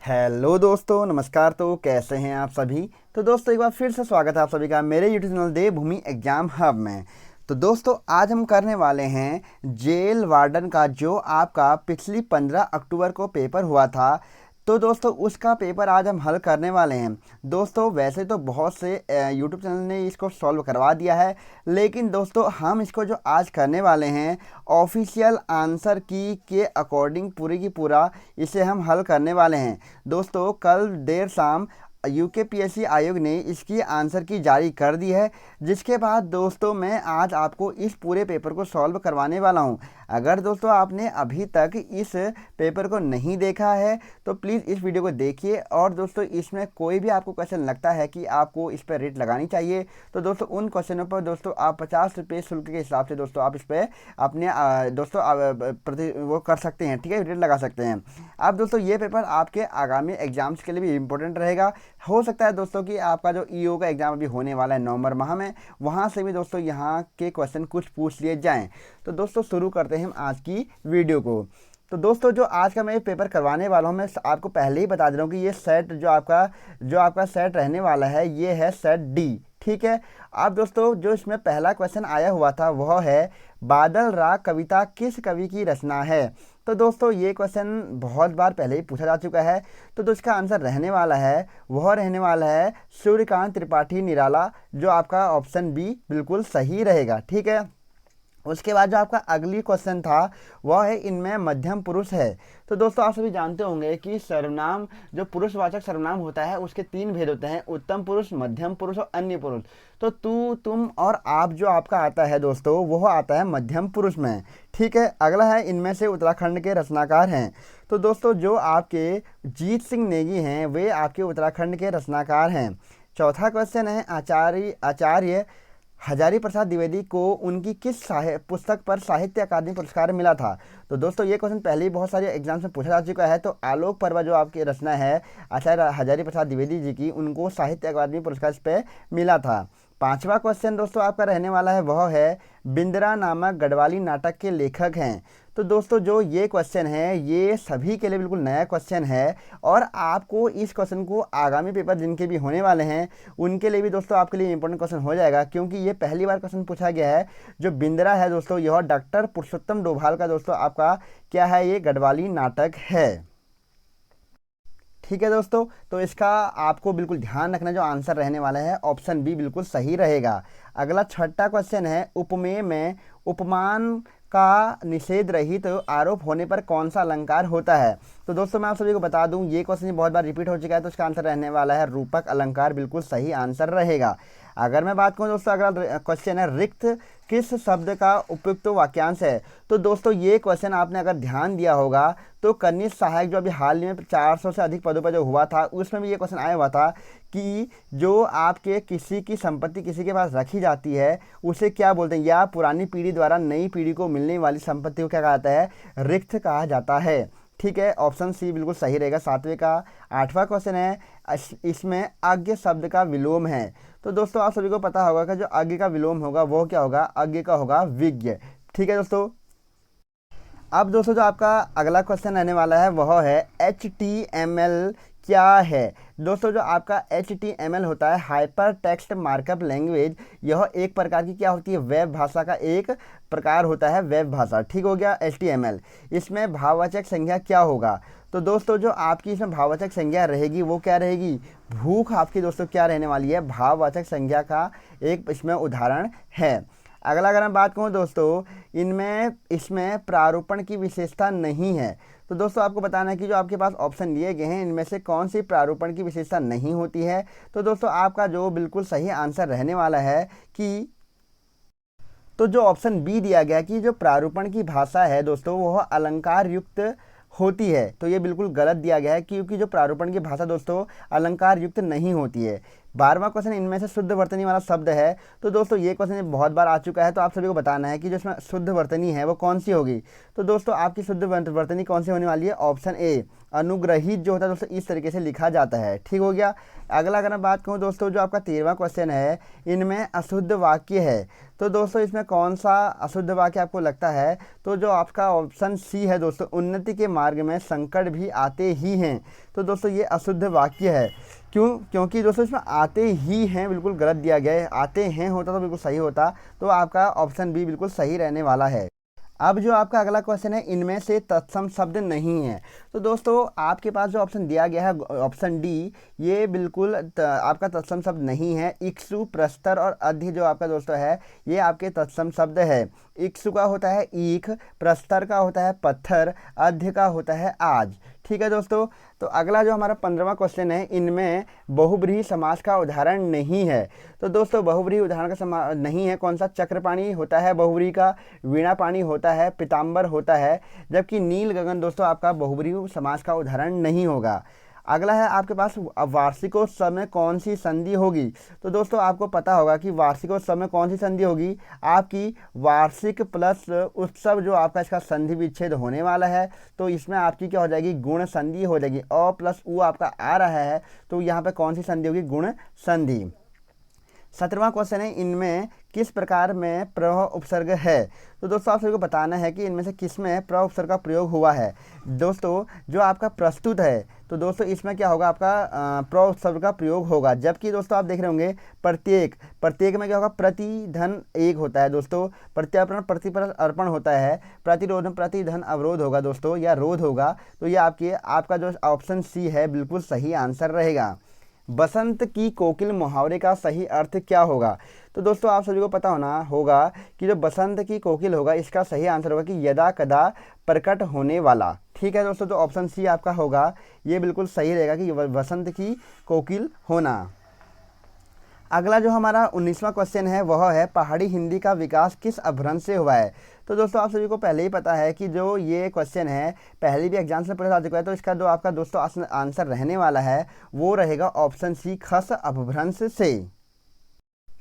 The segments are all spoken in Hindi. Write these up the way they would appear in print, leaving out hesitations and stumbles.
हेलो दोस्तों, नमस्कार। तो कैसे हैं आप सभी। तो दोस्तों एक बार फिर से स्वागत है आप सभी का मेरे यूट्यूब चैनल देवभूमि एग्जाम हब में। तो दोस्तों आज हम करने वाले हैं जेल वार्डन का, जो आपका पिछली 15 अक्टूबर को पेपर हुआ था। तो दोस्तों उसका पेपर आज हम हल करने वाले हैं। दोस्तों वैसे तो बहुत से यूट्यूब चैनल ने इसको सॉल्व करवा दिया है, लेकिन दोस्तों हम इसको जो आज करने वाले हैं ऑफिशियल आंसर की के अकॉर्डिंग पूरी की पूरा इसे हम हल करने वाले हैं। दोस्तों कल देर शाम यूकेपीएससी आयोग ने इसकी आंसर की जारी कर दी है, जिसके बाद दोस्तों मैं आज आपको इस पूरे पेपर को सॉल्व करवाने वाला हूं। अगर दोस्तों आपने अभी तक इस पेपर को नहीं देखा है तो प्लीज़ इस वीडियो को देखिए, और दोस्तों इसमें कोई भी आपको क्वेश्चन लगता है कि आपको इस पर रेट लगानी चाहिए तो दोस्तों उन क्वेश्चनों पर दोस्तों आप 50 रुपये शुल्क के हिसाब से दोस्तों आप इस पर अपने दोस्तों प्रति वो कर सकते हैं, ठीक है, रेट लगा सकते हैं। अब दोस्तों ये पेपर आपके आगामी एग्जाम्स के लिए भी इम्पोर्टेंट रहेगा। हो सकता है दोस्तों कि आपका जो ईओ का एग्ज़ाम अभी होने वाला है नवंबर माह में, वहाँ से भी दोस्तों यहाँ के क्वेश्चन कुछ पूछ लिए जाएं। तो दोस्तों शुरू करते हैं हम आज की वीडियो को। तो दोस्तों जो आज का मैं पेपर करवाने वाला हूँ, मैं आपको पहले ही बता दे रहा हूँ कि ये सेट जो आपका सेट रहने वाला है ये है सेट डी, ठीक है। अब दोस्तों जो इसमें पहला क्वेश्चन आया हुआ था वह है बादल राग कविता किस कवि की रचना है। तो दोस्तों ये क्वेश्चन बहुत बार पहले ही पूछा जा चुका है। तो इसका आंसर रहने वाला है सूर्यकांत त्रिपाठी निराला, जो आपका ऑप्शन बी बिल्कुल सही रहेगा, ठीक है। उसके बाद जो आपका अगली क्वेश्चन था वह है इनमें मध्यम पुरुष है। तो दोस्तों आप सभी जानते होंगे कि सर्वनाम जो पुरुषवाचक सर्वनाम होता है उसके 3 भेद होते हैं, उत्तम पुरुष, मध्यम पुरुष और अन्य पुरुष। तो तू, तुम और आप जो आपका आता है दोस्तों वह आता है मध्यम पुरुष में, ठीक है। अगला है इनमें से उत्तराखंड के रचनाकार हैं। तो दोस्तों जो आपके जीत सिंह नेगी हैं वे आपके उत्तराखंड के रचनाकार हैं। चौथा क्वेश्चन है आचार्य हजारी प्रसाद द्विवेदी को उनकी किस पुस्तक पर साहित्य अकादमी पुरस्कार मिला था। तो दोस्तों ये क्वेश्चन पहले ही बहुत सारे एग्जाम्स में पूछा जा चुका है। तो आलोक पर्व जो आपकी रचना है आचार्य हजारी प्रसाद द्विवेदी जी की, उनको साहित्य अकादमी पुरस्कार इस पे मिला था। पांचवा क्वेश्चन दोस्तों आपका रहने वाला है वह है बिंद्रा नामक गढ़वाली नाटक के लेखक हैं। तो दोस्तों जो ये क्वेश्चन है ये सभी के लिए बिल्कुल नया क्वेश्चन है, और आपको इस क्वेश्चन को आगामी पेपर जिनके भी होने वाले हैं उनके लिए भी दोस्तों आपके लिए इंपॉर्टेंट क्वेश्चन हो जाएगा, क्योंकि ये पहली बार क्वेश्चन पूछा गया है। जो बिंद्रा है दोस्तों यह डॉक्टर पुरुषोत्तम डोभाल का दोस्तों आपका क्या है, ये गढ़वाली नाटक है, ठीक है दोस्तों। तो इसका आपको बिल्कुल ध्यान रखना, जो आंसर रहने वाला है ऑप्शन बी बिल्कुल सही रहेगा। अगला छठा क्वेश्चन है उपमेय में उपमान का निषेध रहित तो आरोप होने पर कौन सा अलंकार होता है। तो दोस्तों मैं आप सभी को बता दूं ये क्वेश्चन बहुत बार रिपीट हो चुका है, तो इसका आंसर रहने वाला है रूपक अलंकार, बिल्कुल सही आंसर रहेगा। अगर मैं बात करूं दोस्तों अगला क्वेश्चन है रिक्त किस शब्द का उपयुक्त वाक्यांश है। तो दोस्तों ये क्वेश्चन आपने अगर ध्यान दिया होगा तो कनिष्ठ सहायक जो अभी हाल में 400 से अधिक पदों पर जो हुआ था उसमें भी ये क्वेश्चन आया हुआ था कि जो आपके किसी की संपत्ति किसी के पास रखी जाती है उसे क्या बोलते हैं, या पुरानी पीढ़ी द्वारा नई पीढ़ी को मिलने वाली संपत्ति को क्या कहा जाता है, रिक्त कहा जाता है, ठीक है। ऑप्शन सी बिल्कुल सही रहेगा सातवें का। आठवां क्वेश्चन है इसमें अज्ञ शब्द का विलोम है। तो दोस्तों आप सभी को पता होगा कि जो अज्ञ का विलोम होगा वो क्या होगा, अज्ञ का होगा विज्ञ, ठीक है दोस्तों। अब दोस्तों जो आपका अगला क्वेश्चन रहने वाला है वह है HTML क्या है। दोस्तों जो आपका HTML होता है हाइपर टेक्स्ट मार्कअप लैंग्वेज, यह एक प्रकार की क्या होती है, वेब भाषा का एक प्रकार होता है, वेब भाषा, ठीक हो गया HTML। इसमें भाववाचक संज्ञा क्या होगा। तो दोस्तों जो आपकी इसमें भाववाचक संज्ञा रहेगी वो क्या रहेगी, भूख आपकी दोस्तों क्या रहने वाली है, भाववाचक संज्ञा का एक इसमें उदाहरण है। अगला अगर मैं बात करूँ दोस्तों इसमें प्रारूपण की विशेषता नहीं है। तो दोस्तों आपको बताना है कि जो आपके पास ऑप्शन दिए गए हैं इनमें से कौन सी प्रारूपण की विशेषता नहीं होती है। तो दोस्तों आपका जो बिल्कुल सही आंसर रहने वाला है कि तो जो ऑप्शन बी दिया गया कि जो प्रारूपण की भाषा है दोस्तों वह अलंकार युक्त होती है, तो ये बिल्कुल गलत दिया गया है, क्योंकि जो प्रारूपण की भाषा दोस्तों अलंकार युक्त नहीं होती है। 12वां क्वेश्चन, इनमें से शुद्ध वर्तनी वाला शब्द है। तो दोस्तों ये क्वेश्चन बहुत बार आ चुका है, तो आप सभी को बताना है कि जो इसमें शुद्ध वर्तनी है वो कौन सी होगी। तो दोस्तों आपकी शुद्ध वर्तनी कौन सी होने वाली है, ऑप्शन ए अनुग्रहित जो होता है दोस्तों इस तरीके से लिखा जाता है। ठीक हो गया। अगला अगर मैं बात कहूँ दोस्तों, जो आपका 13वां क्वेश्चन है, इनमें अशुद्ध वाक्य है। तो दोस्तों इसमें कौन सा अशुद्ध वाक्य आपको लगता है, तो जो आपका ऑप्शन सी है दोस्तों, उन्नति के मार्ग में संकट भी आते ही हैं। तो दोस्तों ये अशुद्ध वाक्य है। क्योंकि दोस्तों इसमें आते ही हैं बिल्कुल गलत दिया गया है, आते हैं होता तो बिल्कुल सही होता। तो आपका ऑप्शन बी बिल्कुल सही रहने वाला है। अब जो आपका अगला क्वेश्चन है, इनमें से तत्सम शब्द नहीं है। तो दोस्तों आपके पास जो ऑप्शन दिया गया है ऑप्शन डी, ये बिल्कुल आपका तत्सम शब्द नहीं है। इक्सु, प्रस्तर और अध्य जो आपका दोस्तों है, ये आपके तत्सम शब्द है। इक्सु का होता है ईख, प्रस्तर का होता है पत्थर, अध्य का होता है आज। ठीक है दोस्तों। तो अगला जो हमारा 15वां क्वेश्चन है, इनमें बहुब्रीहि समास का उदाहरण नहीं है। तो दोस्तों बहुब्रीहि उदाहरण का नहीं है कौन सा, चक्रपाणी होता है बहुब्रीहि का, वीणापाणी होता है, पीताम्बर होता है, जबकि नील गगन दोस्तों आपका बहुब्रीहि समास का उदाहरण नहीं होगा। अगला है आपके पास वार्षिकोत्सव में कौन सी संधि होगी। तो दोस्तों आपको पता होगा कि वार्षिकोत्सव में कौन सी संधि होगी, आपकी वार्षिक प्लस उत्सव जो आपका इसका संधि विच्छेद होने वाला है। तो इसमें आपकी क्या हो जाएगी, गुण संधि हो जाएगी। अ प्लस उ आपका आ रहा है, तो यहाँ पे कौन सी संधि होगी, गुण संधि। 17वां क्वेश्चन है, इनमें किस प्रकार में प्रवाह उपसर्ग है। तो दोस्तों आप सभी को बताना है कि इनमें से किस में प्रवाह उपसर्ग का प्रयोग हुआ है। दोस्तों जो आपका प्रस्तुत है, तो दोस्तों इसमें क्या होगा, आपका प्रवाह उपसर्ग का प्रयोग होगा। जबकि दोस्तों आप देख रहे होंगे प्रत्येक में क्या होगा, प्रति धन एक होता है दोस्तों, प्रत्यार्पण प्रतिपर अर्पण होता है, प्रतिरोध प्रति धन अवरोध होगा दोस्तों, या रोध होगा। तो ये आपका जो ऑप्शन सी है बिल्कुल सही आंसर रहेगा। बसंत की कोकिल मुहावरे का सही अर्थ क्या होगा। तो दोस्तों आप सभी को पता होना होगा कि जो बसंत की कोकिल होगा, इसका सही आंसर होगा कि यदा कदा प्रकट होने वाला। ठीक है दोस्तों, तो ऑप्शन सी आपका होगा, ये बिल्कुल सही रहेगा कि बसंत की कोकिल होना। अगला जो हमारा 19वां क्वेश्चन है, वह है पहाड़ी हिंदी का विकास किस अपभ्रंश से हुआ है। तो दोस्तों आप सभी को पहले ही पता है कि जो ये क्वेश्चन है पहले भी एग्जाम से पूछा जा चुका है। तो इसका जो आपका दोस्तों आंसर रहने वाला है वो रहेगा ऑप्शन सी, खस अपभ्रंश से।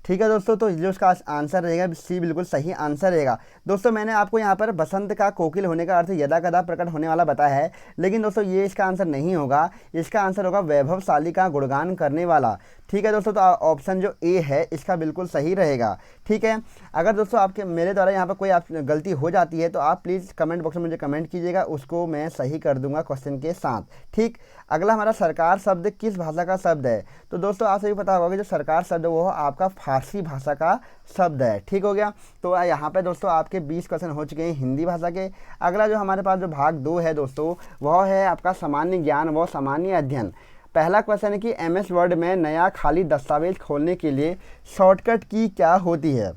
ठीक है दोस्तों, तो जो इसका आंसर रहेगा सी बिल्कुल सही आंसर रहेगा। दोस्तों मैंने आपको यहाँ पर बसंत का कोकिल होने का अर्थ यदा कदा प्रकट होने वाला बताया है, लेकिन दोस्तों ये इसका आंसर नहीं होगा। इसका आंसर होगा वैभवशाली का गुणगान करने वाला। ठीक है दोस्तों, तो ऑप्शन जो ए है इसका बिल्कुल सही रहेगा। ठीक है। अगर दोस्तों आपके मेरे द्वारा यहाँ पर कोई गलती हो जाती है तो आप प्लीज़ कमेंट बॉक्स में मुझे कमेंट कीजिएगा, उसको मैं सही कर दूंगा क्वेश्चन के साथ। ठीक। अगला हमारा सरकार शब्द किस भाषा का शब्द है। तो दोस्तों आप सभी पता होगा कि जो सरकार शब्द वो आपका फारसी भाषा का शब्द है। ठीक हो गया। तो यहाँ पे दोस्तों आपके 20 क्वेश्चन हो चुके हैं हिंदी भाषा के। अगला जो हमारे पास जो भाग 2 है दोस्तों, वह है आपका सामान्य ज्ञान व सामान्य अध्ययन। पहला क्वेश्चन है कि एमएस वर्ड में नया खाली दस्तावेज खोलने के लिए शॉर्टकट की क्या होती है।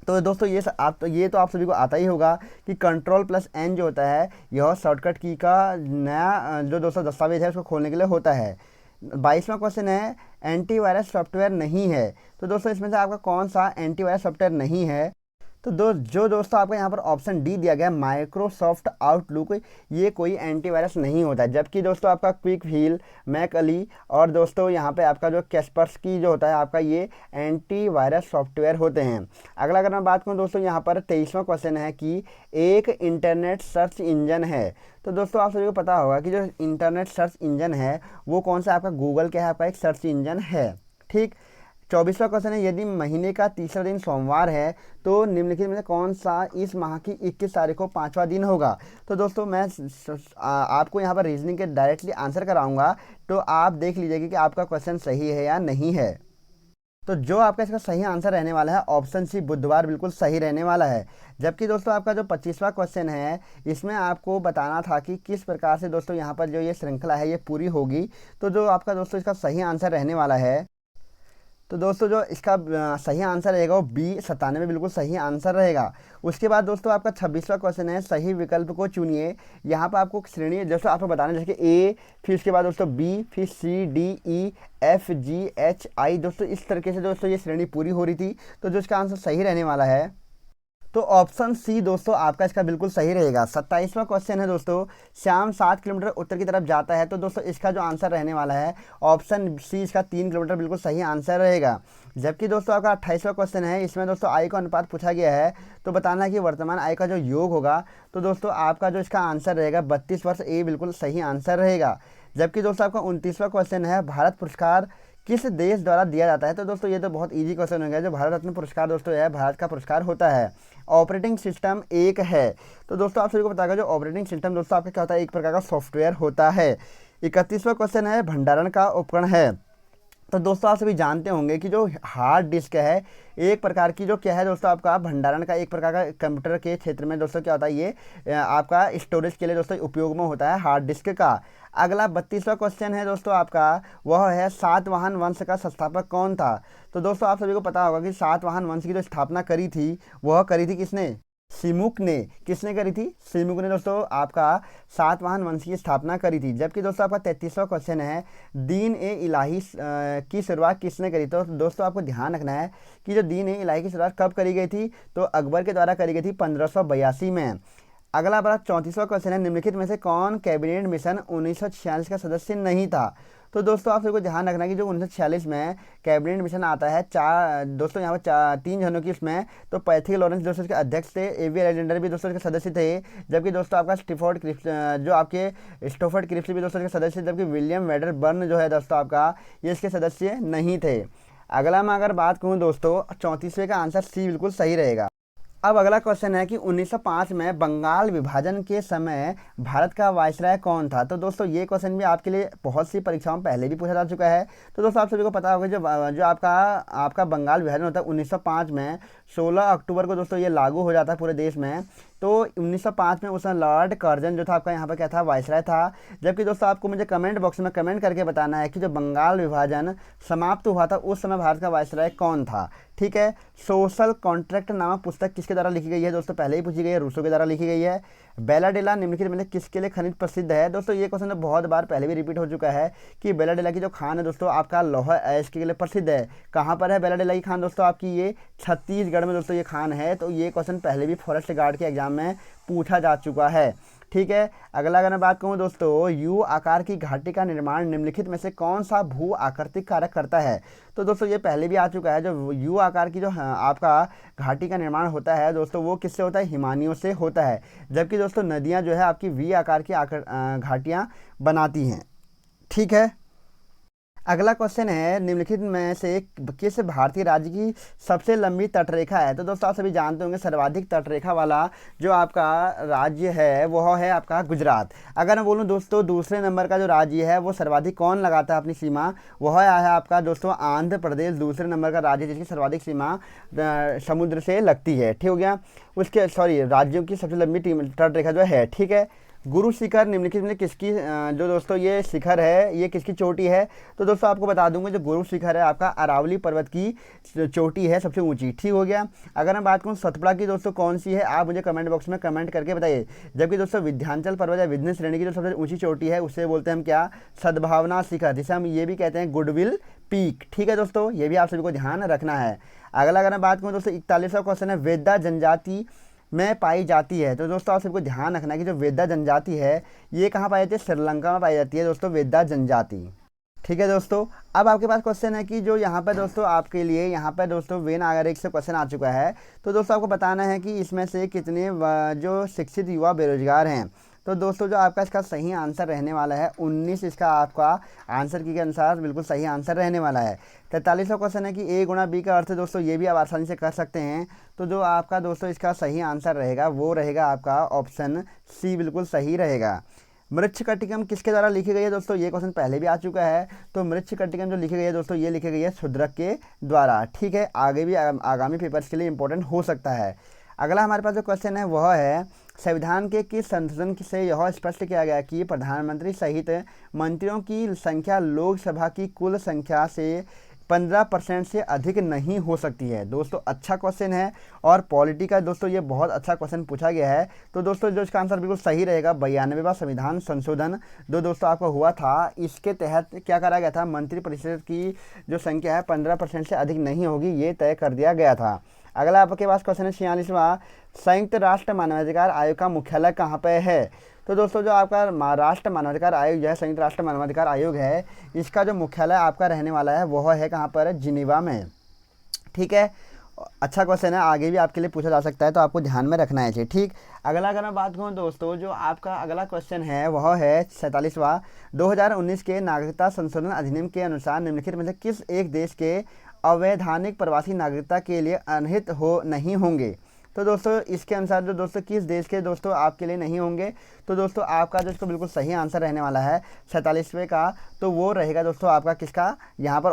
तो दोस्तों ये तो आप सभी को आता ही होगा कि कंट्रोल प्लस एन जो होता है, यह शॉर्टकट की का नया जो दोस्तों दस्तावेज है उसको खोलने के लिए होता है। 22वां क्वेश्चन है, एंटीवायरस सॉफ्टवेयर नहीं है। तो दोस्तों इसमें से आपका कौन सा एंटीवायरस सॉफ्टवेयर नहीं है। तो दोस्तों आपका यहाँ पर ऑप्शन डी दिया गया है, माइक्रोसॉफ्ट आउटलुक, ये कोई एंटीवायरस नहीं होता है। जबकि दोस्तों आपका क्विक हील, मैकअली और दोस्तों यहाँ पे आपका जो कैस्पर्सकी जो होता है आपका, ये एंटीवायरस सॉफ्टवेयर होते हैं। अगला अगर मैं बात करूँ दोस्तों, यहाँ पर 23वां क्वेश्चन है कि एक इंटरनेट सर्च इंजन है। तो दोस्तों आप सभी को पता होगा कि जो इंटरनेट सर्च इंजन है वो कौन सा आपका गूगल क्या है, आपका एक सर्च इंजन है। ठीक। 24वां क्वेश्चन है, यदि महीने का तीसरा दिन सोमवार है तो निम्नलिखित में से कौन सा इस माह की 21 तारीख को 5वां दिन होगा। तो दोस्तों मैं आपको यहाँ पर रीजनिंग के डायरेक्टली आंसर कराऊंगा, तो आप देख लीजिएगा कि आपका क्वेश्चन सही है या नहीं है। तो जो आपका इसका सही आंसर रहने वाला है ऑप्शन सी, बुधवार बिल्कुल सही रहने वाला है। जबकि दोस्तों आपका जो 25वां क्वेश्चन है, इसमें आपको बताना था कि किस प्रकार से दोस्तों यहाँ पर जो ये श्रृंखला है ये पूरी होगी। तो जो आपका दोस्तों इसका सही आंसर रहने वाला है, तो दोस्तों जो इसका सही आंसर रहेगा वो बी 97 बिल्कुल सही आंसर रहेगा। उसके बाद दोस्तों आपका 26वां क्वेश्चन है, सही विकल्प को चुनिए। यहाँ पर आपको श्रेणी दोस्तों आपको बताना है, जैसे ए, फिर उसके बाद दोस्तों बी, फिर सी, डी, ई, एफ, जी, एच, आई। दोस्तों इस तरीके से दोस्तों ये श्रेणी पूरी हो रही थी। तो जो इसका आंसर सही रहने वाला है, तो ऑप्शन सी दोस्तों आपका इसका बिल्कुल सही रहेगा। 27वां क्वेश्चन है दोस्तों, श्याम 7 किलोमीटर उत्तर की तरफ जाता है। तो दोस्तों इसका जो आंसर रहने वाला है ऑप्शन सी, इसका 3 किलोमीटर बिल्कुल सही आंसर रहेगा। जबकि दोस्तों आपका 28वां क्वेश्चन है, इसमें दोस्तों आय का अनुपात पूछा गया है। तो बताना है कि वर्तमान आय का जो योग होगा। तो दोस्तों आपका जो इसका आंसर रहेगा 32 वर्ष, ए बिल्कुल सही आंसर रहेगा। जबकि दोस्तों आपका 29वां क्वेश्चन है, भारत पुरस्कार किस देश द्वारा दिया जाता है। तो दोस्तों ये तो बहुत इजी क्वेश्चन हो गया। जो भारत रत्न पुरस्कार दोस्तों है, भारत का पुरस्कार होता है। ऑपरेटिंग सिस्टम एक है। तो दोस्तों आप सभी को पता होगा जो ऑपरेटिंग सिस्टम दोस्तों आपका क्या होता है, एक प्रकार का सॉफ्टवेयर होता है। 31वां क्वेश्चन है, भंडारण का उपकरण है। तो दोस्तों आप सभी जानते होंगे कि जो हार्ड डिस्क है एक प्रकार की जो क्या है दोस्तों आपका भंडारण का एक प्रकार का कंप्यूटर के क्षेत्र में दोस्तों क्या होता है, ये आपका स्टोरेज के लिए दोस्तों उपयोग में होता है हार्ड डिस्क का। अगला 32वां क्वेश्चन है दोस्तों आपका, वह है सातवाहन वंश का संस्थापक कौन था। तो दोस्तों आप सभी को पता होगा कि सातवाहन वंश की जो स्थापना करी थी वह करी थी किसने, सिमुक ने। किसने करी थी, सिमुक ने दोस्तों आपका सातवाहन वंश की स्थापना करी थी। जबकि दोस्तों आपका 33वां क्वेश्चन है, दीन ए इलाही की शुरुआत किसने करी। तो दोस्तों आपको ध्यान रखना है कि जो दीन ए इलाही की शुरुआत कब करी गई थी, तो अकबर के द्वारा करी गई थी 1582 में। अगला बड़ा 34वां क्वेश्चन है, निम्नलिखित में से कौन कैबिनेट मिशन 1946 का सदस्य नहीं था। तो दोस्तों आप सबको ध्यान रखना कि जो 1946 में कैबिनेट मिशन आता है, चार दोस्तों यहाँ पर 3 जनों की इसमें, तो पैथिक लॉरेंस दोस्तों इसके अध्यक्ष थे, एवी अलेक्जेंडर भी दोस्तों इसके सदस्य थे। जबकि दोस्तों आपका स्टिफोर्ड क्रिप्स जो आपके स्टोफर्ड क्रिप्स भी दोस्तों इसके सदस्य थे। जबकि विलियम वेडर बर्न जो है दोस्तों आपका ये इसके सदस्य नहीं थे। अगला मैं अगर बात करूँ दोस्तों 34वें का आंसर सी बिल्कुल सही रहेगा। अब अगला क्वेश्चन है कि 1905 में बंगाल विभाजन के समय भारत का वायसराय कौन था। तो दोस्तों ये क्वेश्चन भी आपके लिए बहुत सी परीक्षाओं में पहले भी पूछा जा चुका है। तो दोस्तों आप सभी को पता होगा जो आपका बंगाल विभाजन होता है 1905 में 16 अक्टूबर को दोस्तों ये लागू हो जाता है पूरे देश में। तो 1905 में उसमें लॉर्ड कर्जन जो था आपका यहाँ पर क्या था, वायसराय था। जबकि दोस्तों आपको मुझे कमेंट बॉक्स में कमेंट करके बताना है कि जो बंगाल विभाजन समाप्त हुआ था उस समय भारत का वायसराय कौन था। ठीक है, सोशल कॉन्ट्रैक्ट नामक पुस्तक किसके द्वारा लिखी गई है। दोस्तों पहले ही पूछी गई है, रूसो के द्वारा लिखी गई है। बेलाडेला निम्नलिखित में किसके लिए खनिज प्रसिद्ध है। दोस्तों ये क्वेश्चन बहुत बार पहले भी रिपीट हो चुका है कि बेलाडेला की जो खान है दोस्तों आपका लौह अयस्क के लिए प्रसिद्ध है। कहाँ पर है बेलाडेला की खान दोस्तों आपकी, ये छत्तीसगढ़ में दोस्तों ये खान है। तो ये क्वेश्चन पहले भी फॉरेस्ट गार्ड के एग्जाम में पूछा जा चुका है। ठीक है, अगला अगर मैं बात करूँ दोस्तों, यू आकार की घाटी का निर्माण निम्नलिखित में से कौन सा भू आकृतिक कारक करता है। तो दोस्तों ये पहले भी आ चुका है, जो यू आकार की जो आपका घाटी का निर्माण होता है दोस्तों वो किससे होता है, हिमानियों से होता है। जबकि दोस्तों नदियाँ जो है आपकी वी आकार की घाटियाँ बनाती हैं। ठीक है, अगला क्वेश्चन है, निम्नलिखित में से किस भारतीय राज्य की सबसे लंबी तटरेखा है। तो दोस्तों आप सभी जानते होंगे सर्वाधिक तटरेखा वाला जो आपका राज्य है वह है आपका गुजरात। अगर मैं बोलूं दोस्तों दूसरे नंबर का जो राज्य है वो सर्वाधिक कौन लगाता है अपनी सीमा, वह है आपका दोस्तों आंध्र प्रदेश दूसरे नंबर का राज्य जिसकी सर्वाधिक सीमा समुद्र से लगती है। ठीक हो गया, उसके राज्यों की सबसे लंबी तटरेखा जो है। ठीक है, गुरु शिखर निम्नलिखित में किसकी जो दोस्तों ये शिखर है ये किसकी चोटी है। तो दोस्तों आपको बता दूंगा जो गुरु शिखर है आपका अरावली पर्वत की चोटी है सबसे ऊंची। ठीक हो गया, अगर मैं बात करूँ सतपुड़ा की दोस्तों कौन सी है, आप मुझे कमेंट बॉक्स में कमेंट करके बताइए। जबकि दोस्तों विंध्याचल पर्वत या विंध्य श्रेणी की जो सबसे ऊंची चोटी है उससे बोलते हैं हम क्या, सद्भावना शिखर, जिसे हम ये भी कहते हैं गुडविल पीक। ठीक है दोस्तों, ये भी आप सभी को ध्यान रखना है। अगला अगर मैं बात करूँ दोस्तों 41वां क्वेश्चन है, वेदा जनजाति में पाई जाती है। तो दोस्तों आप सबको ध्यान रखना है कि जो वेदा जनजाति है ये कहाँ पाई जाती है, श्रीलंका में पाई जाती है दोस्तों वेदा जनजाति। ठीक है दोस्तों, अब आपके पास क्वेश्चन है कि जो यहाँ पर दोस्तों आपके लिए यहाँ पर दोस्तों वेन आगरेक से क्वेश्चन आ चुका है। तो दोस्तों आपको बताना है कि इसमें से कितने जो शिक्षित युवा बेरोजगार हैं। तो दोस्तों जो आपका इसका सही आंसर रहने वाला है 19, इसका आपका आंसर की के अनुसार बिल्कुल सही आंसर रहने वाला है। 43वां क्वेश्चन है कि ए गुणा बी का अर्थ है दोस्तों, ये भी आप आसानी से कर सकते हैं। तो जो आपका दोस्तों इसका सही आंसर रहेगा वो रहेगा आपका ऑप्शन सी बिल्कुल सही रहेगा। मृच्छकटिकम किसके द्वारा लिखी गई है दोस्तों, ये क्वेश्चन पहले भी आ चुका है। तो मृच्छकटिकम जो लिखी गई है दोस्तों ये लिखी गई है शूद्रक के द्वारा। ठीक है, आगे भी आगामी पेपर्स के लिए इंपॉर्टेंट हो सकता है। अगला हमारे पास जो क्वेश्चन है वह है, संविधान के किस संशोधन से यह स्पष्ट किया गया कि प्रधानमंत्री सहित मंत्रियों की संख्या लोकसभा की कुल संख्या से 15% से अधिक नहीं हो सकती है। दोस्तों अच्छा क्वेश्चन है और पॉलिटी का दोस्तों ये बहुत अच्छा क्वेश्चन पूछा गया है। तो दोस्तों जो इसका आंसर बिल्कुल सही रहेगा 92वां संविधान संशोधन जो दोस्तों आपका हुआ था, इसके तहत क्या करा गया था, मंत्रिपरिषद की जो संख्या है 15% से अधिक नहीं होगी ये तय कर दिया गया था। अगला आपके पास क्वेश्चन है 46वां, संयुक्त राष्ट्र मानवाधिकार आयोग का मुख्यालय कहाँ पे है? तो दोस्तों जो आपका राष्ट्र मानवाधिकार आयोग जो है, संयुक्त राष्ट्र मानवाधिकार आयोग है, इसका जो मुख्यालय आपका रहने वाला है वह है कहाँ पर? जिनेवा में। ठीक है, अच्छा क्वेश्चन है, आगे भी आपके लिए पूछा जा सकता है, तो आपको ध्यान में रखना है। ठीक, अगला अगर मैं बात करूँ दोस्तों, जो आपका अगला क्वेश्चन है वह है 47वां, 2019 के नागरिकता संशोधन अधिनियम के अनुसार निम्नलिखित में से किस एक देश के अवैधानिक प्रवासी नागरिकता के लिए अनहित हो नहीं होंगे? तो दोस्तों इसके अनुसार जो दोस्तों किस देश के दोस्तों आपके लिए नहीं होंगे, तो दोस्तों आपका जो इसको बिल्कुल सही आंसर रहने वाला है 47वें का, तो वो रहेगा दोस्तों आपका किसका? यहाँ पर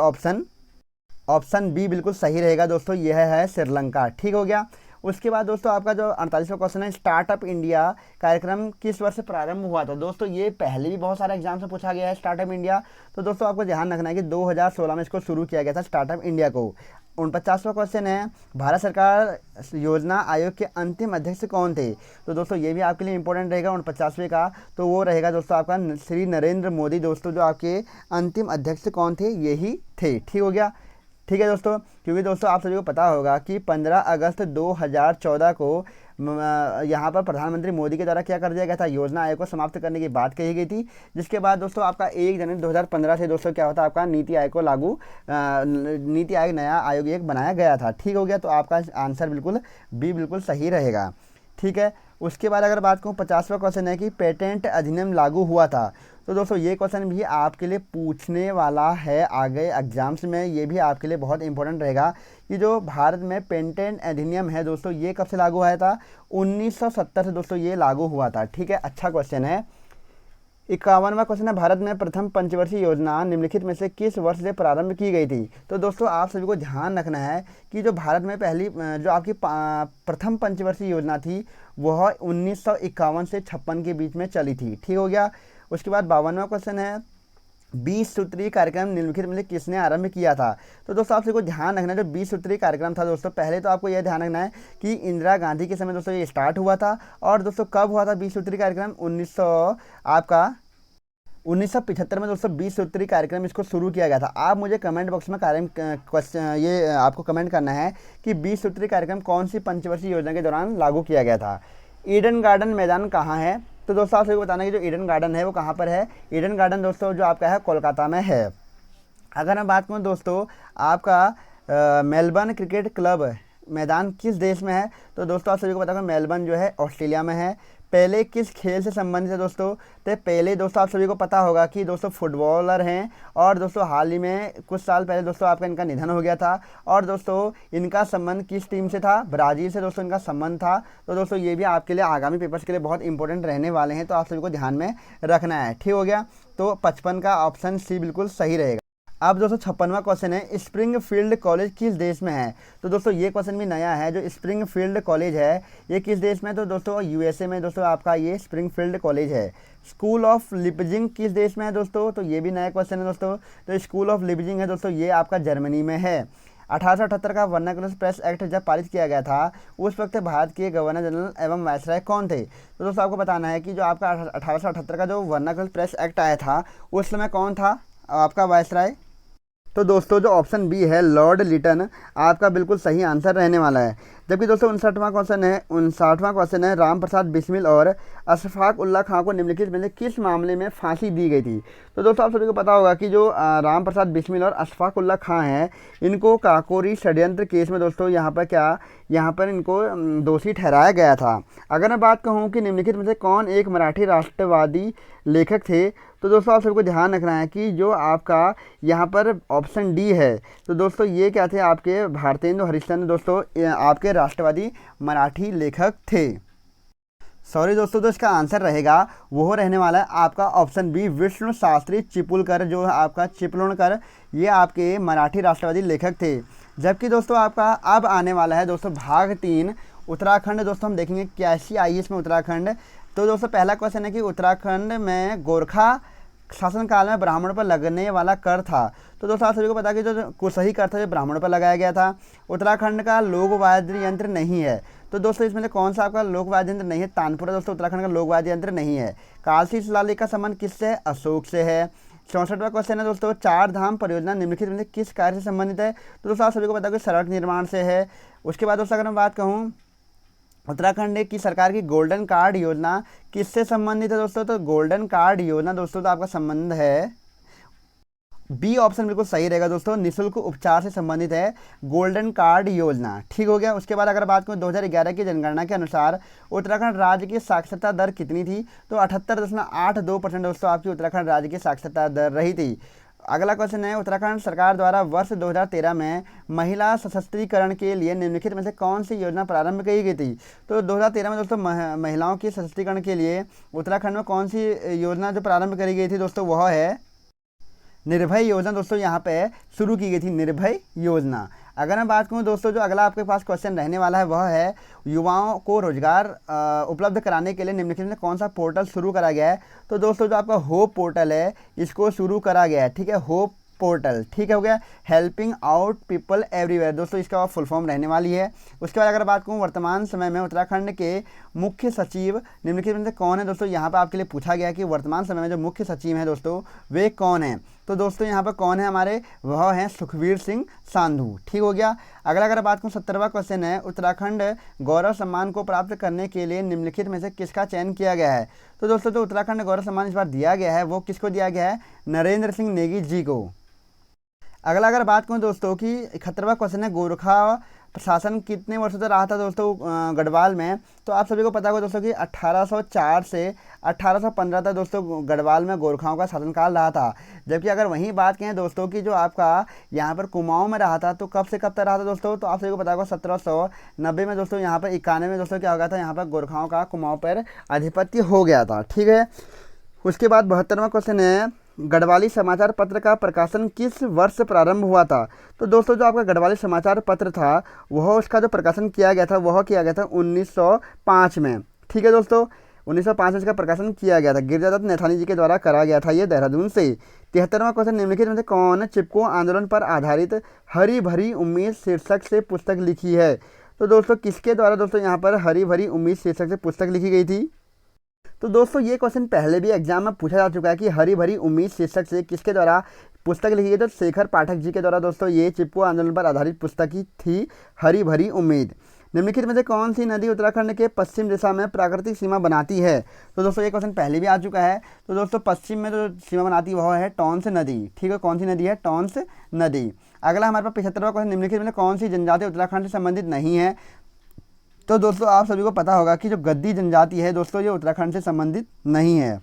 ऑप्शन बी बिल्कुल सही रहेगा दोस्तों, यह है श्रीलंका। ठीक हो गया। उसके बाद दोस्तों आपका जो 48वां क्वेश्चन है, स्टार्टअप इंडिया कार्यक्रम किस वर्ष प्रारंभ हुआ था? दोस्तों ये पहले भी बहुत सारे एग्जाम से पूछा गया है स्टार्टअप इंडिया, तो दोस्तों आपको ध्यान रखना है कि 2016 में इसको शुरू किया गया था स्टार्टअप इंडिया को। 49वां क्वेश्चन है, भारत सरकार योजना आयोग के अंतिम अध्यक्ष कौन थे? तो दोस्तों ये भी आपके लिए इंपॉर्टेंट रहेगा 49वें का, तो वो रहेगा दोस्तों आपका श्री नरेंद्र मोदी। दोस्तों जो आपके अंतिम अध्यक्ष कौन थे? यही थे। ठीक हो गया। ठीक है दोस्तों, क्योंकि दोस्तों आप सभी को पता होगा कि 15 अगस्त 2014 को यहाँ पर प्रधानमंत्री मोदी के द्वारा क्या कर दिया गया था? योजना आयोग को समाप्त करने की बात कही गई थी, जिसके बाद दोस्तों आपका 1 जनवरी 2015 से दोस्तों क्या होता है? आपका नीति आयोग को नीति आयोग नया आयोग एक बनाया गया था। ठीक हो गया, तो आपका आंसर बिल्कुल बी बिल्कुल सही रहेगा। ठीक है, उसके बाद अगर बात करूँ 50वां क्वेश्चन है कि पेटेंट अधिनियम लागू हुआ था, तो दोस्तों ये क्वेश्चन भी आपके लिए पूछने वाला है आगे एग्जाम्स में, ये भी आपके लिए बहुत इंपॉर्टेंट रहेगा कि जो भारत में पेटेंट अधिनियम है दोस्तों ये कब से लागू हुआ था? 1970 से दोस्तों ये लागू हुआ था। ठीक है, अच्छा क्वेश्चन है। 51वां क्वेश्चन है, भारत में प्रथम पंचवर्षीय योजना निम्नलिखित में से किस वर्ष से प्रारंभ की गई थी? तो दोस्तों आप सभी को ध्यान रखना है कि जो भारत में पहली जो आपकी प्रथम पंचवर्षीय योजना थी वह 1951 से 56 के बीच में चली थी। ठीक हो गया। उसके बाद 52वां क्वेश्चन है, 20 सूत्रीय कार्यक्रम निम्नलिखित में किसने आरंभ किया था? तो दोस्तों आप सभी को ध्यान रखना है, जो 20 सूत्रीय कार्यक्रम था दोस्तों, पहले तो आपको यह ध्यान रखना है कि इंदिरा गांधी के समय दोस्तों ये स्टार्ट हुआ था, और दोस्तों कब हुआ था 20 सूत्रीय कार्यक्रम? 1975 में दोस्तों 20 सूत्रीय कार्यक्रम इसको शुरू किया गया था। आप मुझे कमेंट बॉक्स में क्वेश्चन ये आपको कमेंट करना है कि 20 सूत्रीय कार्यक्रम कौन सी पंचवर्षीय योजना के दौरान लागू किया गया था। ईडन गार्डन मैदान कहाँ है? तो दोस्तों आप सभी को बताना है कि जो ईडन गार्डन है वो कहाँ पर है? ईडन गार्डन दोस्तों जो आपका है कोलकाता में है। अगर मैं बात करूँ दोस्तों आपका मेलबर्न क्रिकेट क्लब मैदान किस देश में है? तो दोस्तों आप सभी को पता है मेलबर्न जो है ऑस्ट्रेलिया में है। पहले किस खेल से संबंधित है दोस्तों? तो पहले दोस्तों आप सभी को पता होगा कि दोस्तों फुटबॉलर हैं, और दोस्तों हाल ही में कुछ साल पहले दोस्तों आपका इनका निधन हो गया था, और दोस्तों इनका संबंध किस टीम से था? ब्राज़ील से दोस्तों इनका संबंध था। तो दोस्तों ये भी आपके लिए आगामी पेपर्स के लिए बहुत इंपॉर्टेंट रहने वाले हैं, तो आप सभी को ध्यान में रखना है। ठीक हो गया, तो 55 का ऑप्शन सी बिल्कुल सही रहेगा। अब दोस्तों 56वां क्वेश्चन है, स्प्रिंगफील्ड कॉलेज किस देश में है? तो दोस्तों ये क्वेश्चन भी नया है, जो स्प्रिंगफील्ड कॉलेज है ये किस देश में है? तो दोस्तों यूएसए में दोस्तों आपका ये स्प्रिंगफील्ड कॉलेज है। स्कूल ऑफ लिपजिंग किस देश में है दोस्तों? तो ये भी नया क्वेश्चन है दोस्तों, तो स्कूल ऑफ लिपजिंग है दोस्तों ये आपका जर्मनी में है। 1878 का वर्नाकुलर प्रेस एक्ट जब पारित किया गया था उस वक्त भारत के गवर्नर जनरल एवं वायसराय कौन थे? तो दोस्तों आपको बताना है कि जो आपका 1878 का जो वर्नाकुलर प्रेस एक्ट आया था उस समय कौन था आपका वायसराय? तो दोस्तों जो ऑप्शन बी है लॉर्ड लिटन आपका बिल्कुल सही आंसर रहने वाला है। जबकि दोस्तों 59वां क्वेश्चन है, राम प्रसाद बिस्मिल और अशफाक उल्लाह खां को निम्नलिखित में से किस मामले में फांसी दी गई थी? तो दोस्तों आप सभी को पता होगा कि जो राम प्रसाद बिस्मिल और अशफाक उल्लाह खां हैं इनको काकोरी षड्यंत्र केस में दोस्तों यहाँ पर इनको दोषी ठहराया गया था। अगर मैं बात कहूँ कि निम्नलिखित में से कौन एक मराठी राष्ट्रवादी लेखक थे, तो दोस्तों आप सबको ध्यान रखना है कि जो आपका यहाँ पर ऑप्शन डी है, तो दोस्तों ये क्या थे? आपके भारतेंदु हरिश्चंद्र दोस्तों आपके राष्ट्रवादी मराठी लेखक थे। सॉरी दोस्तों, तो इसका आंसर रहेगा वो रहने वाला है आपका ऑप्शन बी विष्णु शास्त्री चिपलुणकर, जो आपका चिपलुणकर ये आपके मराठी राष्ट्रवादी लेखक थे। जबकि दोस्तों आपका अब आने वाला है दोस्तों भाग 3 उत्तराखंड। दोस्तों हम देखेंगे कैसी आई है इसमें उत्तराखंड। तो दोस्तों पहला क्वेश्चन है कि उत्तराखंड में गोरखा शासनकाल में ब्राह्मणों पर लगने वाला कर था। तो दोस्तों आप सभी को पता कि जो कुशही कर था जो ब्राह्मणों पर लगाया गया था। उत्तराखंड का लोक वाद्य यंत्र नहीं है, तो दोस्तों इसमें से कौन सा आपका लोक वाद्य यंत्र नहीं है? तानपुरा दोस्तों उत्तराखंड का लोक वाद्य यंत्र नहीं है। कालसी शिलालेख का संबंध किससे है? अशोक से है। 64वां क्वेश्चन है दोस्तों, चार धाम परियोजना निम्नलिखित में से किस कार्य से संबंधित है? तो दोस्तों आप सभी को पता है कि सड़क निर्माण से है। उसके बाद दोस्तों अगर मैं बात कहूँ उत्तराखंड की सरकार की गोल्डन कार्ड योजना किससे संबंधित है दोस्तों? तो गोल्डन कार्ड योजना दोस्तों तो आपका संबंध है, बी ऑप्शन बिल्कुल सही रहेगा दोस्तों, निःशुल्क उपचार से संबंधित है गोल्डन कार्ड योजना। ठीक हो गया। उसके बाद अगर बात करूँ 2011 की जनगणना के अनुसार उत्तराखंड राज्य की साक्षरता दर कितनी थी? तो 78.82% दोस्तों आपकी उत्तराखंड राज्य की साक्षरता दर रही थी। अगला क्वेश्चन है, उत्तराखंड सरकार द्वारा वर्ष 2013 में महिला सशक्तिकरण के लिए निम्नलिखित में से कौन सी योजना प्रारंभ की गई थी? तो 2013 में दोस्तों महिलाओं के सशक्तिकरण के लिए उत्तराखंड में कौन सी योजना जो प्रारंभ करी गई थी दोस्तों, वह है निर्भय योजना। दोस्तों यहाँ पे शुरू की गई थी निर्भय योजना। अगर मैं बात करूँ दोस्तों, जो अगला आपके पास क्वेश्चन रहने वाला है वह है, युवाओं को रोजगार उपलब्ध कराने के लिए निम्नलिखित में कौन सा पोर्टल शुरू करा गया है? तो दोस्तों जो आपका होप पोर्टल है इसको शुरू करा गया है। ठीक है, होप पोर्टल। ठीक है, हो गया, हेल्पिंग आउट पीपल एवरीवेयर दोस्तों इसका फुल फॉर्म रहने वाली है। उसके बाद अगर बात करूँ वर्तमान समय में उत्तराखंड के मुख्य सचिव निम्नलिखित में से कौन है? दोस्तों यहाँ पर आपके लिए पूछा गया कि वर्तमान समय में जो मुख्य सचिव हैं दोस्तों वे कौन हैं? तो दोस्तों यहाँ पर कौन है हमारे, वह हैं सुखबीर सिंह सांधू। ठीक हो गया। अगला अगर बात करूँ 70वां क्वेश्चन है, उत्तराखंड गौरव सम्मान को प्राप्त करने के लिए निम्नलिखित में से किसका चयन किया गया है? तो दोस्तों जो उत्तराखंड गौरव सम्मान इस बार दिया गया है वो किसको दिया गया है? नरेंद्र सिंह नेगी जी को। अगला अगर बात करूँ दोस्तों कि 71वां क्वेश्चन है, गोरखा प्रशासन कितने वर्षों तक रहा था दोस्तों गढ़वाल में? तो आप सभी को पता होगा दोस्तों कि 1804 से 1815 तक दोस्तों गढ़वाल में गोरखाओं का शासनकाल रहा था। जबकि अगर वहीं बात करें दोस्तों कि जो आपका यहाँ पर कुमाऊं में रहा था तो कब से कब तक रहा था दोस्तों? तो आप सभी को पता होगा 1790 में दोस्तों, यहाँ पर 91 में दोस्तों क्या हो गया था, यहाँ पर गोरखाओं का कुमाऊं पर आधिपत्य हो गया था। ठीक है। उसके बाद 72वां क्वेश्चन है, गढ़वाली समाचार पत्र का प्रकाशन किस वर्ष प्रारंभ हुआ था? तो दोस्तों जो आपका गढ़वाली समाचार पत्र था वह उसका जो प्रकाशन किया गया था वह किया गया था 1905 में। ठीक है दोस्तों, 1905 में इसका प्रकाशन किया गया था, गिरिजादत्त नैथानी जी के द्वारा करा गया था ये देहरादून से। 73वां क्वेश्चन, निम्नलिखित में से कौन चिपको आंदोलन पर आधारित हरी भरी उम्मीद शीर्षक से पुस्तक लिखी है? तो दोस्तों किसके द्वारा दोस्तों यहाँ पर हरी भरी उम्मीद शीर्षक से पुस्तक लिखी गई थी? तो दोस्तों ये क्वेश्चन पहले भी एग्जाम में पूछा जा चुका है कि हरी भरी उम्मीद शीर्षक से किसके द्वारा पुस्तक लिखी गई? तो शेखर पाठक जी के द्वारा दोस्तों ये चिपको आंदोलन पर आधारित पुस्तक ही थी हरी भरी उम्मीद। निम्नलिखित में से कौन सी नदी उत्तराखंड के पश्चिम दिशा में प्राकृतिक सीमा बनाती है? तो दोस्तों ये क्वेश्चन पहले भी आ चुका है। तो दोस्तों पश्चिम में जो सीमा बनाती है वह है टॉन्स नदी। ठीक है, कौन सी नदी है? टॉन्स नदी। अगला हमारे पास 75वां क्वेश्चन, निम्नलिखित में से कौन सी जनजाति उत्तराखंड से संबंधित नहीं है? तो दोस्तों आप सभी को पता होगा कि जो गद्दी जनजाति है दोस्तों ये उत्तराखंड से संबंधित नहीं है।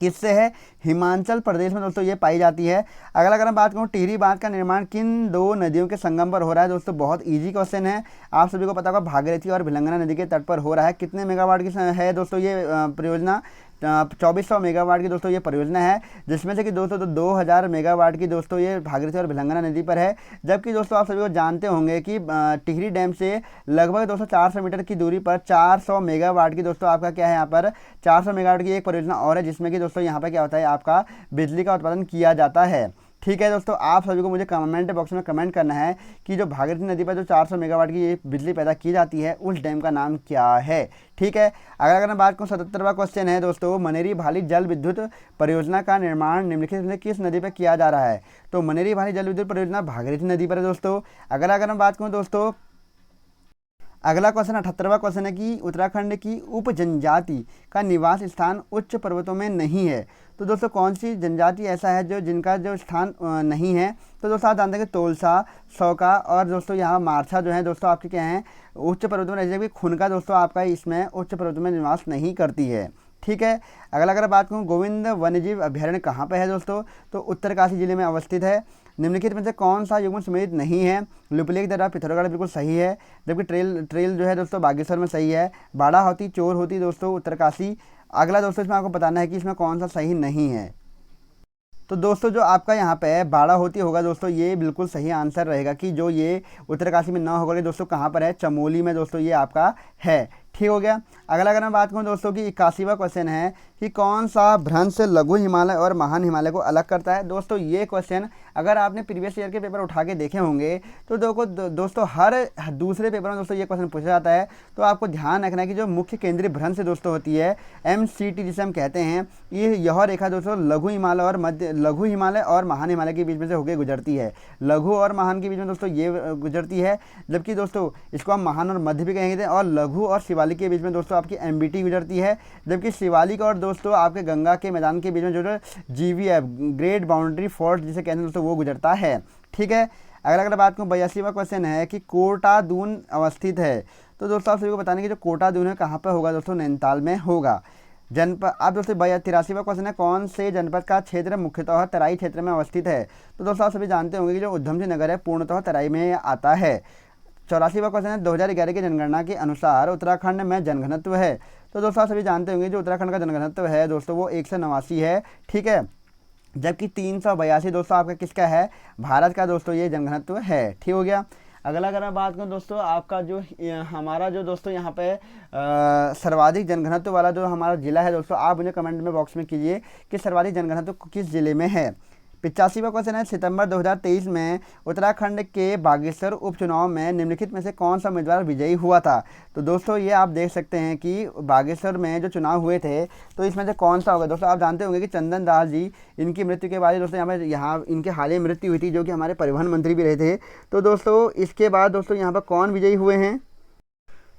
किससे है? हिमाचल प्रदेश में दोस्तों ये पाई जाती है। अगला अगर मैं बात करूँ टिहरी बांध का निर्माण किन दो नदियों के संगम पर हो रहा है? दोस्तों बहुत इजी क्वेश्चन है, आप सभी को पता होगा भागीरथी और भिलंगना नदी के तट पर हो रहा है। कितने मेगावाट की है दोस्तों ये परियोजना? 2400 मेगावाट की दोस्तों ये परियोजना है, जिसमें से कि दोस्तों 2000 मेगावाट की दोस्तों ये भागीरथी और भिलंगना नदी पर है। जबकि दोस्तों आप सभी को जानते होंगे कि टिहरी डैम से लगभग दोस्तों 400 मीटर की दूरी पर 400 मेगावाट की दोस्तों आपका क्या है यहाँ पर 400 मेगावाट की एक परियोजना और है, जिसमें कि दोस्तों यहाँ पर क्या होता है आपका बिजली का उत्पादन किया जाता है। ठीक है दोस्तों, आप सभी को मुझे कमेंट बॉक्स में कमेंट करना है कि जो भागीरथी नदी पर जो 400 मेगावाट की ये बिजली पैदा की जाती है उस डैम का नाम क्या है? ठीक है। अगर मैं बात करूँ 77वां क्वेश्चन है दोस्तों, मनेरी भाली जल विद्युत परियोजना का निर्माण निम्नलिखित में किस नदी पर किया जा रहा है? तो मनेरी भाली जल विद्युत परियोजना भागीरथी नदी पर है दोस्तों। अगर मैं बात करूँ दोस्तों अगला क्वेश्चन 78वां क्वेश्चन है कि उत्तराखंड की उप जनजाति का निवास स्थान उच्च पर्वतों में नहीं है। तो दोस्तों कौन सी जनजाति ऐसा है जो जिनका जो स्थान नहीं है? तो दोस्तों आप जानते हैं कि तोलसा, सौका और दोस्तों यहाँ मारछा जो है दोस्तों आपके क्या हैं उच्च पर्वतों में, जैसे कि खुनका दोस्तों आपका इसमें उच्च पर्वतों में निवास नहीं करती है। ठीक है। अगर बात करूँ गोविंद वन्यजीव अभ्यारण्य कहाँ पर है दोस्तों? तो उत्तरकाशी जिले में अवस्थित है। निम्नलिखित में से कौन सा युग्म सम्मिलित नहीं है? लिपुलेख दर्रा पिथौरागढ़ बिल्कुल सही है, जबकि ट्रेल जो है दोस्तों बागेश्वर में सही है। बाड़ा होती चोर होती दोस्तों उत्तरकाशी। अगला दोस्तों इसमें आपको बताना है कि इसमें कौन सा सही नहीं है। तो दोस्तों जो आपका यहाँ पे बाड़ा होती होगा दोस्तों ये बिल्कुल सही आंसर रहेगा कि जो ये उत्तरकाशी में ना होगा दोस्तों कहाँ पर है? चमोली में दोस्तों ये आपका है। ठीक हो गया। अगर मैं बात करूँ दोस्तों कि 81वां क्वेश्चन है कि कौन सा भ्रंश लघु हिमालय और महान हिमालय को अलग करता है। दोस्तों ये क्वेश्चन अगर आपने प्रीवियस ईयर के पेपर उठा के देखे होंगे तो दोस्तों हर दूसरे पेपर में दोस्तों ये क्वेश्चन पूछा जाता है। तो आपको ध्यान रखना है कि जो मुख्य केंद्रीय भ्रंश दोस्तों होती है MCT जिसे हम कहते हैं, यह रेखा दोस्तों लघु हिमालय और महान हिमालय के बीच में से होकर गुजरती है। लघु और महान के बीच में दोस्तों ये गुजरती है, जबकि दोस्तों इसको हम महान और मध्य भी कहेंगे। और लघु और शिवालिक के बीच में दोस्तों आपकी MBT गुजरती है, जबकि शिवालिक और दोस्तों आपके गंगा के मैदान के बीच में जो GBF ग्रेट बाउंड्री फॉल्ट जिसे कहते हैं दोस्तों वो गुजरता है। ठीक है, अगर बात करूँ 82वां क्वेश्चन है कि कोटा दून अवस्थित है। तो दोस्तों आप सभी को बताने कि जो कोटा दून है कहाँ पर होगा दोस्तों, नैनीताल में होगा। जनपद आप दोस्तों 83वां क्वेश्चन है कौन से जनपद का क्षेत्र मुख्यतः तराई क्षेत्र में अवस्थित है। तो दोस्तों आप सभी जानते होंगे कि जो उधम सिंह नगर है पूर्णतः तराई में आता है। 84वां क्वेश्चन है 2011 की जनगणना के अनुसार उत्तराखंड में जनघनत्व है। तो दोस्तों आप सभी जानते होंगे जो उत्तराखंड का जनघनत्व है दोस्तों वो 189 है। ठीक है, जबकि 382 दोस्तों आपका किसका है, भारत का दोस्तों ये जनघनत्व है। ठीक हो गया। अगला अगर मैं बात करूँ दोस्तों आपका जो हमारा जो दोस्तों यहाँ पे सर्वाधिक जनघनत्व वाला जो हमारा जिला है दोस्तों, आप मुझे कमेंट में बॉक्स में कीजिए कि सर्वाधिक जनघनत्व किस जिले में है। 85वां क्वेश्चन है सितंबर 2023 में उत्तराखंड के बागेश्वर उपचुनाव में निम्नलिखित में से कौन सा उम्मीदवार विजयी हुआ था। तो दोस्तों ये आप देख सकते हैं कि बागेश्वर में जो चुनाव हुए थे तो इसमें से कौन सा होगा। दोस्तों आप जानते होंगे कि चंदन दास जी, इनकी मृत्यु के बाद दोस्तों यहाँ इनके हाल ही मृत्यु हुई थी, जो कि हमारे परिवहन मंत्री भी रहे थे। तो दोस्तों इसके बाद दोस्तों यहाँ पर कौन विजयी हुए हैं।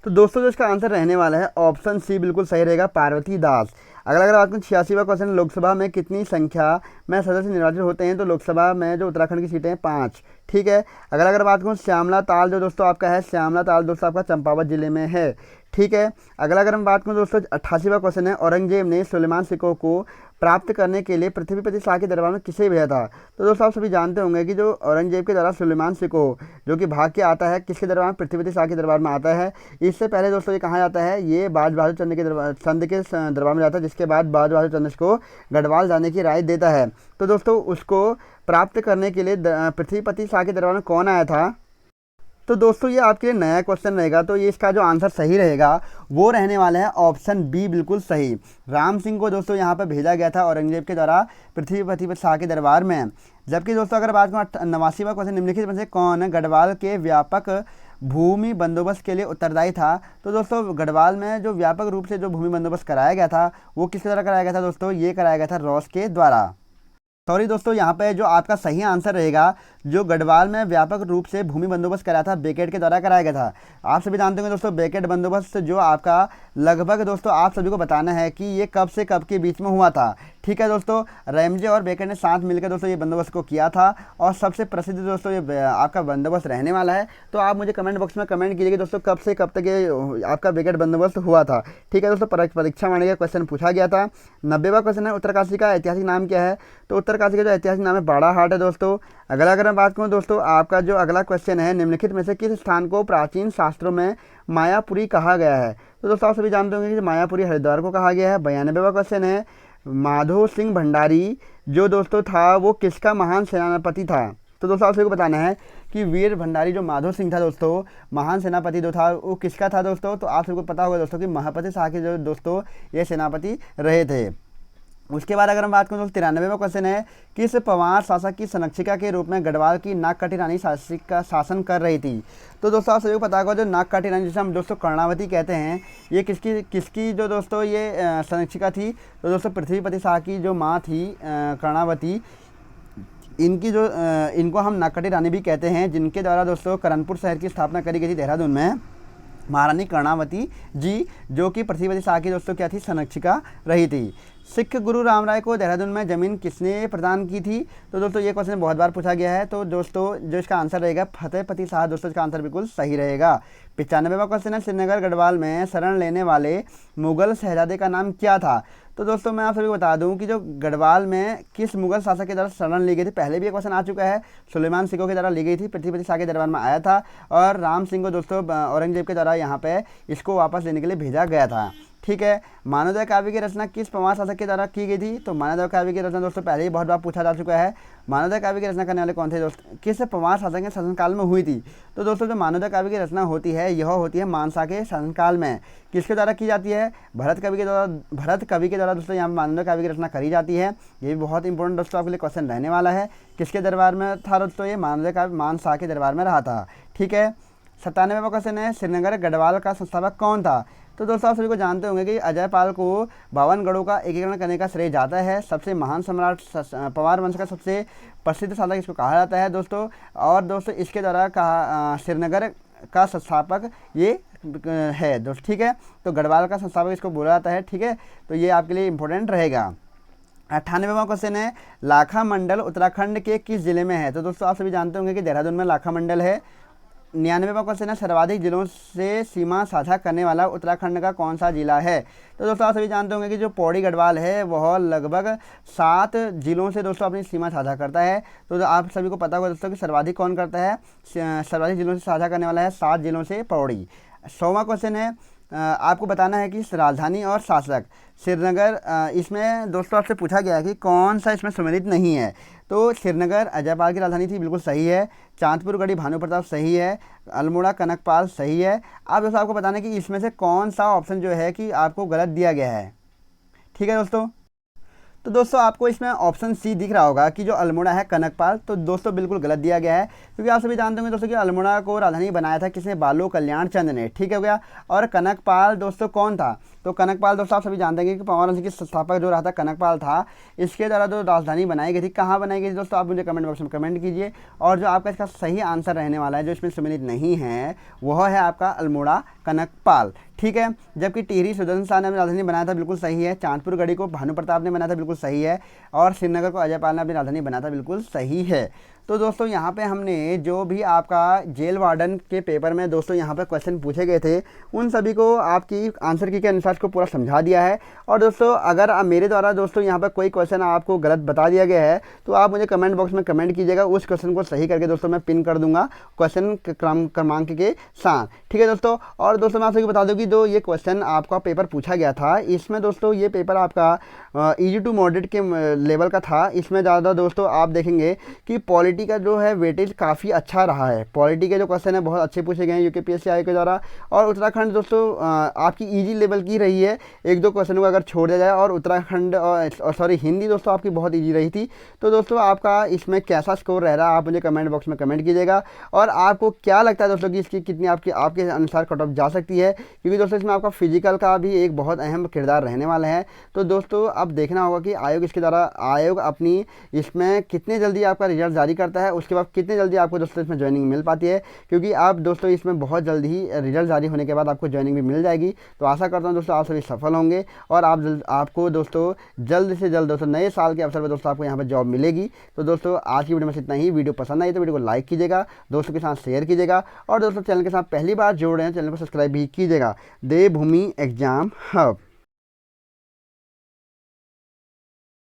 तो दोस्तों जो इसका आंसर रहने वाला है ऑप्शन सी बिल्कुल सही रहेगा, पार्वती दास। अगर बात करूँ 86वां क्वेश्चन, लोकसभा में कितनी संख्या में सदस्य निर्वाचित होते हैं। तो लोकसभा में जो उत्तराखंड की सीटें हैं 5। ठीक है, अगर बात करूँ श्यामला ताल जो दोस्तों आपका है, श्यामला ताल दोस्तों आपका चंपावत जिले में है। ठीक है, अगर हम बात करूँ दोस्तों 88वां क्वेश्चन है औरंगजेब ने सुलेमान सिकोह को प्राप्त करने के लिए पृथ्वीपति शाह के दरबार में किसे भेजा था। तो दोस्तों आप सभी जानते होंगे कि जो औरंगजेब के द्वारा सुलेमान सिकोह जो कि भाग के आता है किसके दरबार में, पृथ्वीपति शाह के दरबार में आता है। इससे पहले दोस्तों ये कहाँ जाता है, ये बाज बहादुर चंद के दरबार में जाता है, जिसके बाद बाज बहादुर चंद को गढ़वाल जाने की राय देता है। तो दोस्तों उसको प्राप्त करने के लिए पृथ्वीपति शाह के दरबार में कौन आया था। तो दोस्तों ये आपके लिए नया क्वेश्चन रहेगा, तो ये इसका जो आंसर सही रहेगा वो रहने वाला है ऑप्शन बी बिल्कुल सही। राम सिंह को दोस्तों यहाँ पर भेजा गया था औरंगजेब के द्वारा पृथ्वीपति शाह के दरबार में। जबकि दोस्तों अगर बात करूँ 89वां क्वेश्चन, निम्नलिखित में से कौन गढ़वाल के व्यापक भूमि बंदोबस्त के लिए उत्तरदायी था। तो दोस्तों गढ़वाल में जो व्यापक रूप से जो भूमि बंदोबस्त कराया गया था वो किसके द्वारा कराया गया था दोस्तों, ये कराया गया था रॉस के द्वारा। सॉरी दोस्तों, यहाँ पे जो आपका सही आंसर रहेगा, जो गढ़वाल में व्यापक रूप से भूमि बंदोबस्त कराया था बेकेट के द्वारा कराया गया था। आप सभी जानते होंगे दोस्तों बेकेट बंदोबस्त जो आपका लगभग दोस्तों आप सभी को बताना है कि ये कब से कब के बीच में हुआ था। ठीक है दोस्तों, रैमजे और बेकेट ने साथ मिलकर दोस्तों ये बंदोबस्त को किया था और सबसे प्रसिद्ध दोस्तों ये आपका बंदोबस्त रहने वाला है। तो आप मुझे कमेंट बॉक्स में कमेंट कीजिए कि दोस्तों कब से कब तक ये आपका बेकेट बंदोबस्त हुआ था। ठीक है दोस्तों, परीक्षा में क्वेश्चन पूछा गया था। 90वां क्वेश्चन है उत्तरकाशी का ऐतिहासिक नाम क्या है। तो उत्तरकाशी का जो ऐतिहासिक नाम है बाड़ाहाट है दोस्तों। अगर मैं बात करूँ दोस्तों आपका जो अगला क्वेश्चन है, निम्नलिखित में से किस स्थान को प्राचीन शास्त्रों में मायापुरी कहा गया है। तो दोस्तों आप सभी जानते होंगे कि मायापुरी हरिद्वार को कहा गया है। 92वां क्वेश्चन है माधो सिंह भंडारी जो दोस्तों था वो किसका महान सेनापति था। तो दोस्तों आप सभी को बताना है कि वीर भंडारी जो माधो सिंह था दोस्तों महान सेनापति जो था वो किसका था दोस्तों। तो आप सबको पता होगा दोस्तों कि महापति शाह के जो दोस्तों ये सेनापति रहे थे। उसके बाद अगर हम बात करें तो 93वां क्वेश्चन है किस पवार शासक की संरक्षिका के रूप में गढ़वाल की नागकटी रानी शासन कर रही थी। तो दोस्तों आप सभी को पता होगा जो नागकटी रानी जिसे हम दोस्तों कर्णावती कहते हैं, ये किसकी जो दोस्तों ये संरक्षिका थी। तो दोस्तों पृथ्वीपति शाह की जो माँ थी कर्णावती, इनको हम नागकटी रानी भी कहते हैं, जिनके द्वारा दोस्तों करणपुर शहर की स्थापना करी गई थी देहरादून में। महारानी कर्णावती जी जो कि पृथ्वीपति शाह की दोस्तों क्या थी, संरक्षिका रही थी। सिख गुरु राम राय को देहरादून में ज़मीन किसने प्रदान की थी। तो दोस्तों ये क्वेश्चन बहुत बार पूछा गया है। तो दोस्तों जो इसका आंसर रहेगा फतेहपति शाह दोस्तों, इसका आंसर बिल्कुल सही रहेगा। 95वां क्वेश्चन है श्रीनगर गढ़वाल में शरण लेने वाले मुगल शहजादे का नाम क्या था। तो दोस्तों मैं आप सभी को बता दूं कि जो गढ़वाल में किस मुगल शासक के द्वारा शरण ली गई थी, पहले भी एक क्वेश्चन आ चुका है, सुलेमान सिकोह के द्वारा ली गई थी, पृथ्वीपति शाह के दरबार में आया था और राम सिंह को दोस्तों औरंगजेब के द्वारा यहाँ पे इसको वापस लेने के लिए भेजा गया था। ठीक है। मानवोदय काव्य की रचना किस प्रवान शासक के द्वारा की गई थी? तो मानवोदय काव्य की रचना दोस्तों पहले ही बहुत बार पूछा जा चुका है। मानवोदय काव्य की रचना करने वाले कौन थे दोस्तों? किस प्रवान शासक के शासनकाल में हुई थी? तो दोस्तों जो मानवोदय काव्य की रचना होती है यह होती है मानसा के शासनकाल में। किसके द्वारा की जाती है? भरत कवि के द्वारा दोस्तों यहाँ मानवोदय काव्य की रचना करी जाती है। ये भी बहुत इंपॉर्टेंट दोस्तों आपके लिए क्वेश्चन रहने वाला है। किसके दरबार में था दोस्तों? ये मानवोदय काव्य मानसा के दरबार में रहा था। ठीक है। 97वां क्वेश्चन है, श्रीनगर गढ़वाल का संस्थापक कौन था? तो दोस्तों आप सभी को जानते होंगे कि अजयपाल को 52 गढ़ों का एकीकरण करने का श्रेय जाता है। सबसे महान सम्राट पवार वंश का सबसे प्रसिद्ध शासक इसको कहा जाता है दोस्तों। और दोस्तों इसके द्वारा कहा श्रीनगर का संस्थापक ये है दोस्त। ठीक है। तो गढ़वाल का संस्थापक इसको बोला जाता है। ठीक है। तो ये आपके लिए इंपॉर्टेंट रहेगा। 98वां क्वेश्चन है, लाखा मंडल उत्तराखंड के किस जिले में है? तो दोस्तों आप सभी जानते होंगे कि देहरादून में लाखा मंडल है। 99वां क्वेश्चन है, सर्वाधिक जिलों से सीमा साझा करने वाला उत्तराखंड का कौन सा जिला है? तो दोस्तों आप सभी जानते होंगे कि जो पौड़ी गढ़वाल है वह लगभग 7 जिलों से दोस्तों अपनी सीमा साझा करता है। तो आप सभी को पता होगा दोस्तों कि सर्वाधिक कौन करता है? सर्वाधिक जिलों से साझा करने वाला है 7 जिलों से पौड़ी। 100वां क्वेश्चन है, आपको बताना है कि राजधानी और शासक श्रीनगर, इसमें दोस्तों आपसे पूछा गया है कि कौन सा इसमें सम्मिलित नहीं है। तो श्रीनगर अजयपाल की राजधानी थी, बिल्कुल सही है। चांदपुर गढ़ी भानु प्रताप सही है। अल्मोड़ा कनकपाल सही है। अब दोस्तों आपको बताना है कि इसमें से कौन सा ऑप्शन जो है कि आपको गलत दिया गया है। ठीक है दोस्तों। तो दोस्तों आपको इसमें ऑप्शन सी दिख रहा होगा कि जो अल्मोड़ा है कनकपाल, तो दोस्तों बिल्कुल गलत दिया गया है, क्योंकि आप सभी जानते होंगे दोस्तों कि अल्मोड़ा को राजधानी बनाया था किसने? बालो कल्याण चंद ने। ठीक हो गया। और कनकपाल दोस्तों कौन था? तो कनकपाल दोस्तों आप सभी जानते हैं कि पवार वंश की संस्थापक जो रहा था कनकपाल था। इसके द्वारा जो राजधानी बनाई गई थी, कहाँ बनाई गई थी दोस्तों? आप मुझे कमेंट बॉक्स में कमेंट कीजिए। और जो आपका इसका सही आंसर रहने वाला है, जो इसमें सम्मिलित नहीं है, वह है आपका अल्मोड़ा कनकपाल। ठीक है। जबकि टिहरी सुदर्शन शाह ने अपनी राजधानी बनाया था, बिल्कुल सही है। चांदपुर गढ़ी को भानु प्रताप ने बनाया था, बिल्कुल सही है। और श्रीनगर को अजयपाल ने अपनी राजधानी बनाया था, बिल्कुल सही है। तो दोस्तों यहाँ पे हमने जो भी आपका जेल वार्डन के पेपर में दोस्तों यहाँ पे क्वेश्चन पूछे गए थे, उन सभी को आपकी आंसर की के अनुसार को पूरा समझा दिया है। और दोस्तों अगर मेरे द्वारा दोस्तों यहाँ पर कोई क्वेश्चन आपको गलत बता दिया गया है, तो आप मुझे कमेंट बॉक्स में कमेंट कीजिएगा। उस क्वेश्चन को सही करके दोस्तों मैं पिन कर दूंगा क्वेश्चन क्रमांक के साथ। ठीक है दोस्तों। और दोस्तों मैं आप सभी को बता दूँ कि जो ये क्वेश्चन आपका पेपर पूछा गया था, इसमें दोस्तों ये पेपर आपका ईजी टू मॉडरेट के लेवल का था। इसमें ज़्यादा दोस्तों आप देखेंगे कि पॉलिटी का जो है वेटेज काफ़ी अच्छा रहा है। पॉलिटी के जो क्वेश्चन है बहुत अच्छे पूछे गए हैं यूकेपीएससी आयोग के द्वारा। और उत्तराखंड दोस्तों आपकी इजी लेवल की रही है, 1-2 क्वेश्चन को अगर छोड़ दिया जाए। और उत्तराखंड और सॉरी हिंदी दोस्तों आपकी बहुत ईजी रही थी। तो दोस्तों आपका इसमें कैसा स्कोर रह रहा है, आप मुझे कमेंट बॉक्स में कमेंट कीजिएगा। और आपको क्या लगता है दोस्तों कि इसकी कितनी आपके अनुसार कट ऑफ जा सकती है, क्योंकि दोस्तों इसमें आपका फिजिकल का भी एक बहुत अहम किरदार रहने वाला है। तो दोस्तों अब देखना होगा कि आयोग अपनी इसमें कितने जल्दी आपका रिजल्ट जारी करता है, उसके बाद कितने जल्दी आपको दोस्तों इसमें ज्वाइनिंग मिल पाती है, क्योंकि आप दोस्तों इसमें बहुत जल्दी ही रिजल्ट जारी होने के बाद आपको ज्वाइनिंग भी मिल जाएगी। तो आशा करता हूँ दोस्तों आप सभी सफल होंगे और आपको दोस्तों जल्द से जल्द दोस्तों नए साल के अवसर पर दोस्तों आपको यहाँ पर जॉब मिलेगी। तो दोस्तों आज की वीडियो में इतना ही। वीडियो पसंद आई तो वीडियो को लाइक कीजिएगा, दोस्तों के साथ शेयर कीजिएगा। और दोस्तों चैनल के साथ पहली बार जुड़ रहे हैं, चैनल को सब्सक्राइब भी कीजिएगा। देवभूमि एग्जाम हब।